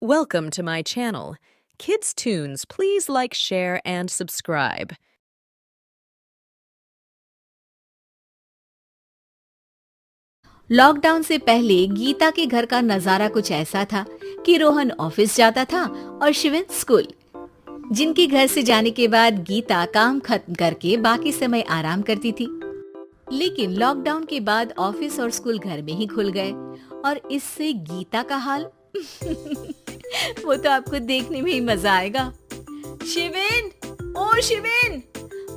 Welcome to my channel. Kids Tunes, please like, share, and subscribe. Lockdown से पहले गीता के घर का नजारा कुछ ऐसा था कि रोहन ऑफिस जाता था और शिवन स्कूल। जिनके घर से जाने के बाद गीता काम खत्म करके बाकी समय आराम करती थी। लेकिन लॉकडाउन के बाद ऑफिस और स्कूल घर में ही खुल गए और इससे गीता का हाल वो तो आपको देखने में ही मजा आएगा। शिवेन, ओ शिवेन,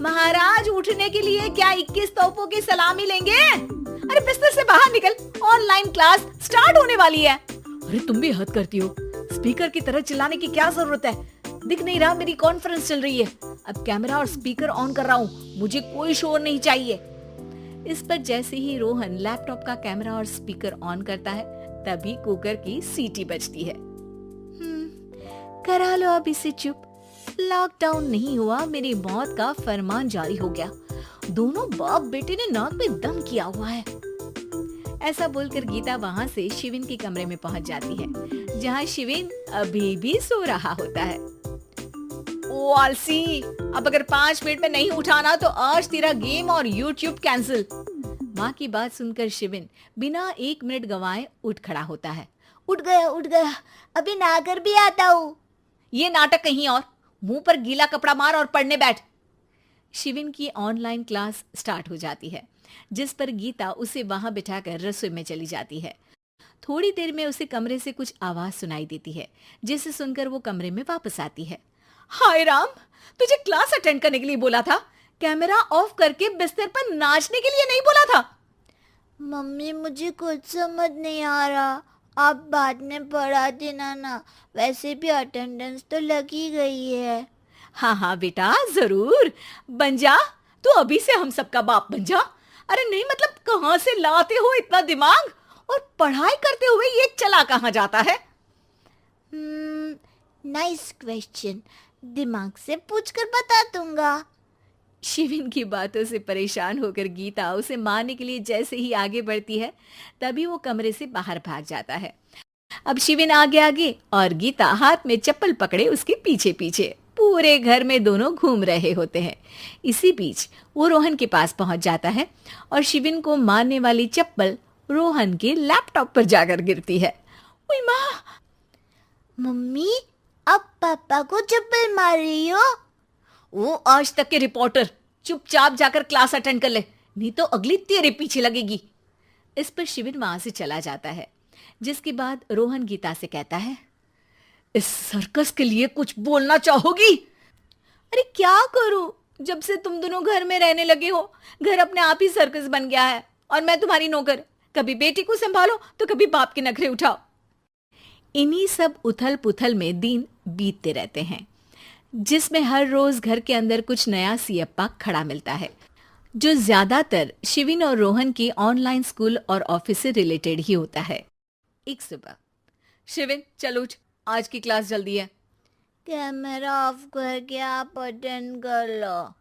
महाराज उठने के लिए क्या 21 तोपों की सलामी लेंगे? अरे बिस्तर से बाहर निकल, ऑनलाइन क्लास स्टार्ट होने वाली है। अरे तुम भी हद करती हो, स्पीकर की तरह चिल्लाने की क्या जरूरत है? दिख नहीं रहा मेरी कॉन्फ्रेंस चल रही है। अब कैमरा और स्पीकर ऑन कर रहा हूँ, मुझे कोई शोर नहीं चाहिए। इस पर जैसे ही रोहन लैपटॉप का कैमरा और स्पीकर ऑन करता है तभी कुकर की सीटी बजती है। करा लो अब इसे चुप, लॉकडाउन नहीं हुआ, मेरी मौत का फरमान जारी हो गया। दोनों बाप बेटे ने नाक में दम किया हुआ है। ऐसा बोलकर गीता वहाँ से शिविन के कमरे में पहुँच जाती है, जहाँ शिविन अभी भी सो रहा होता है। ओ आलसी, अब अगर 5 मिनट में नहीं उठाना तो आज तेरा गेम और यूट्यूब कैंसिल। माँ की बात सुनकर शिविन बिना 1 मिनट गंवाए उठ खड़ा होता है। उठ गया, अभी नहाकर भी आता हूँ। ये नाटक कहीं और, मुंह पर गीला कपड़ा मार और पढ़ने बैठ। शिविन की ऑनलाइन क्लास स्टार्ट हो जाती है, जिस पर गीता उसे वहां बिठाकर रसोई में चली जाती है। थोड़ी देर में उसे कमरे से कुछ आवाज सुनाई देती है, जिसे सुनकर वो कमरे में वापस आती है। हाय राम, तुझे क्लास अटेंड करने के लिए बोला था, कैमरा ऑफ करके बिस्तर पर नाचने के लिए नहीं बोला था। मम्मी मुझे कुछ समझ नहीं आ रहा, आप बाद में पढ़ा देना ना, वैसे भी अटेंडेंस तो लगी गई है। हाँ बेटा, जरूर बन जा, तू अभी से हम सबका बाप बन जा। अरे नहीं मतलब कहाँ से लाते हो इतना दिमाग, और पढ़ाई करते हुए ये चला कहाँ जाता है? नाइस क्वेश्चन, दिमाग से पूछकर बता दूंगा। शिविन की बातों से परेशान होकर गीता उसे मारने के लिए जैसे ही आगे बढ़ती है तभी वो कमरे से बाहर भाग जाता है। अब शिविन आगे और गीता हाथ में चप्पल पकड़े उसके पीछे पीछे पूरे घर में दोनों घूम रहे होते हैं। इसी बीच वो रोहन के पास पहुंच जाता है और शिविन को मारने वाली चप्पल रोहन के लैपटॉप पर जाकर गिरती है। ओए माँ! मम्मी, अब पापा को चप्पल मार रही हो? वो आज तक के रिपोर्टर, चुपचाप जाकर क्लास अटेंड कर ले, नहीं तो अगली तेरे पीछे लगेगी। इस पर शिविन वहां से चला जाता है, जिसके बाद रोहन गीता से कहता है, इस सर्कस के लिए कुछ बोलना चाहोगी? अरे क्या करूं, जब से तुम दोनों घर में रहने लगे हो, घर अपने आप ही सर्कस बन गया है और मैं तुम्हारी नौकर। कभी बेटी को संभालो तो कभी बाप के नखरे उठाओ। इन्हीं सब उथल पुथल में दिन बीतते रहते हैं, जिसमें हर रोज घर के अंदर कुछ नया सियप्पा खड़ा मिलता है, जो ज्यादातर शिविन और रोहन की ऑनलाइन स्कूल और ऑफिस से रिलेटेड ही होता है। एक सुबह, शिविन चल उठ, आज की क्लास जल्दी है। कैमरा ऑफ करके आप अटेंड कर लो।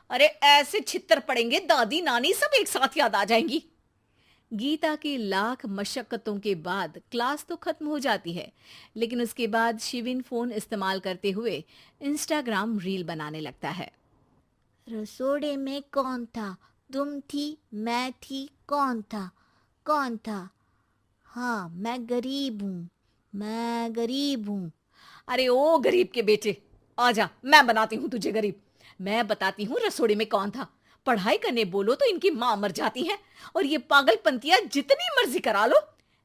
अरे ऐसे छित्तर पड़ेंगे, दादी नानी सब एक साथ याद आ जाएंगी। गीता की लाख मशक्कतों के बाद क्लास तो खत्म हो जाती है, लेकिन उसके बाद शिविन फोन इस्तेमाल करते हुए इंस्टाग्राम रील बनाने लगता है। रसोड़े में कौन था? तुम थी, मैं थी, कौन था? हाँ, मैं गरीब हूँ। अरे ओ गरीब के बेटे, आजा, मैं बनाती हूँ तुझे गरीब। मैं बताती हूँ रसोड़े में कौन था। पढ़ाई करने बोलो तो इनकी माँ मर जाती है, और ये पागलपंतियां जितनी मर्जी करा लो।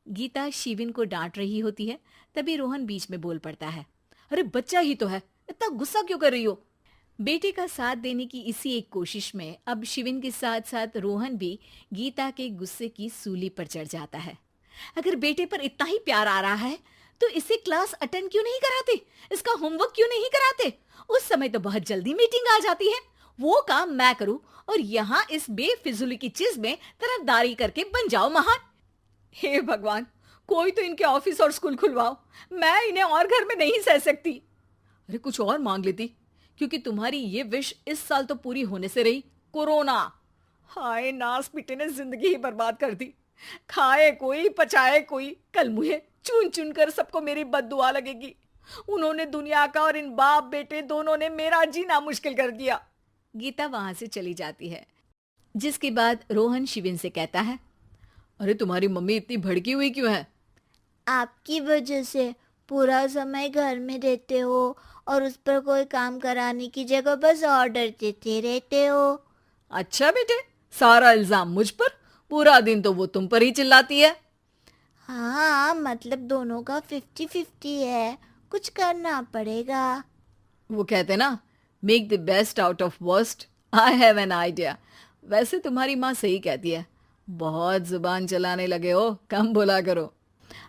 गीता शिविन को डांट रही होती है, तभी रोहन बीच में बोल पड़ता है। अरे बच्चा ही तो है, इतना गुस्सा क्यों कर रही हो? बेटे का साथ देने की इसी एक कोशिश में अब शिविन के साथ साथ रोहन भी गीता के गुस्से की सूली पर चढ़ जाता है। अगर बेटे पर इतना ही प्यार आ रहा है तो इसे क्लास अटेंड क्यों नहीं कराते, इसका होमवर्क क्यों नहीं कराते? उस समय तो बहुत जल्दी मीटिंग आ जाती है, वो काम मैं करूं और यहाँ इस बेफिजुली की चीज में तरफदारी करके बन जाओ महान। हे भगवान, कोई तो इनके ऑफिस और स्कूल खुलवाओ, मैं इन्हें और घर में नहीं सह सकती। अरे कुछ और मांग लेती, क्योंकि तुम्हारी ये विश इस साल तो पूरी होने से रही, कोरोना। हाय नास बेटे ने जिंदगी ही बर्बाद कर दी, खाए कोई पचाए कोई, कल मुझे चुन चुन कर सबको मेरी बद्दुआ लगेगी। उन्होंने दुनिया का और इन बाप बेटे दोनों ने मेरा जीना मुश्किल कर दिया। गीता वहां से चली जाती है, जिसके बाद रोहन शिविन से कहता है, अरे तुम्हारी मम्मी इतनी भड़की हुई क्यों है? आपकी वजह से पूरा समय घर में रहते हो और उस पर कोई काम कराने की जगह बस ऑर्डर देते रहते हो। अच्छा बेटे, सारा इल्जाम मुझ पर? पूरा दिन तो वो तुम पर ही चिल्लाती है। हाँ, मतलब दोनों का 50-50 है, कुछ करना पड़ेगा। वो कहते ना, make the best out of worst. I have an idea. वैसे तुम्हारी माँ सही कहती है, बहुत जुबान चलाने लगे हो, कम बोला करो।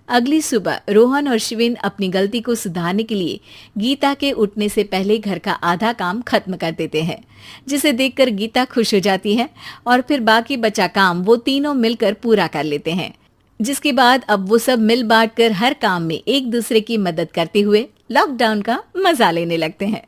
अगली सुबह रोहन और शिविन अपनी गलती को सुधारने के लिए गीता के उठने से पहले घर का आधा काम खत्म कर देते हैं, जिसे देखकर गीता खुश हो जाती है और फिर बाकी बचा काम वो तीनों मिलकर पूरा कर लेते हैं। जिसके बाद अब वो सब मिल बांट कर हर काम में एक दूसरे की मदद करते हुए लॉकडाउन का मजा लेने लगते हैं।